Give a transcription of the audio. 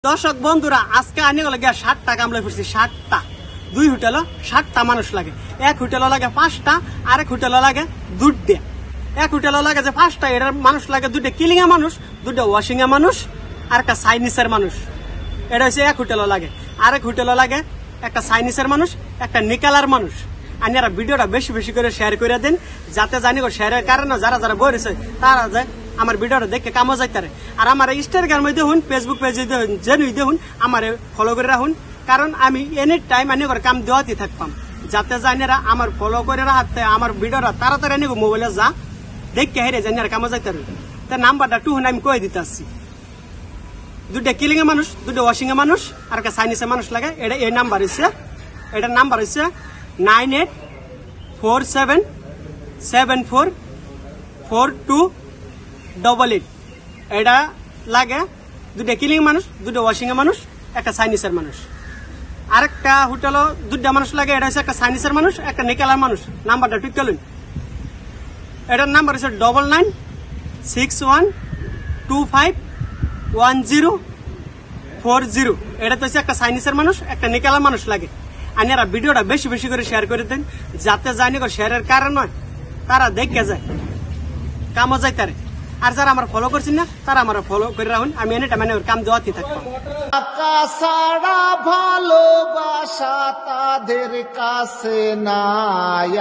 দর্শক বন্ধুরা আজকে আনি গেলে 60টা কামলা ফিরছি 60টা 2 হোটেল 60টা মানুষ লাগে। এক হোটেল লাগে 5টা, আরেক হোটেল লাগে 2টা। এক হোটেল লাগে যে 5টা এর মানুষ লাগে 2টা কিলিং এ মানুষ, 2টা ওয়াশিং এ মানুষ, আর একটা চাইনিজের মানুষ। এটা হচ্ছে এক হোটেল লাগে। আরেক হোটেল লাগে একটা চাইনিজের মানুষ, একটা নিকালার মানুষ। আপনারা ভিডিওটা বেশি বেশি করে শেয়ার করে দেন, যাতে জানি শেয়ারের কারণে যারা যারা বইছে তারা যায় আমার ভিডিওটা দেখে কামো যাইতারে। আর আমার ইনস্টাগ্রাম দেখুন, ফেসবুক পেজে দেখুন, যেনুই দেখুন আমার ফলো করে রাখুন, কারণ আমি এনি টাইম আনি করে কাম দেওয়াতে থাকতাম, যাতে জানিরা আমার ফলো করে রাখতে আমার ভিডিওটা তাড়াতাড়ি আনি মোবাইলে যা দেখে হেরে জানি কামো যাইতারে। তার নাম্বারটা টুহুন আমি কয়ে দিতে আসছি। 2টা কিলিং এ মানুষ, 2টা ওয়াশিং এ মানুষ, আর একটা চাইনিজ মানুষ লাগে। এটা এই নাম্বার হচ্ছে, এটার নাম্বার হচ্ছে 9847744288। এটা লাগে 2টা কিলিং মানুষ, 2টা ওয়াশিং এ মানুষ, একটা চাইনিজের মানুষ। আরেকটা হোটেল 2টা মানুষ লাগে। এটা হচ্ছে একটা চাইনিজের মানুষ, একটা নিকালার মানুষ। নাম্বারটা ঠিক করলেন। এটার নাম্বার হচ্ছে 9961251040। এটা তো হচ্ছে একটা চাইনিজের মানুষ, একটা নিকালার মানুষ লাগে। আপনারা ভিডিওটা বেশি বেশি করে শেয়ার করে দেন, যাতে জানি শেয়ারের কারণ নয় তারা দেখে যায় কামও যায় তারে। আর যারা আমার ফলো করছেন না তারা আমার ফলো করে রাখুন, আমি এনে টাইম কাম দেওয়াতে থাকতাম। সারা ভালোবাসা তাদের কাছে নাই।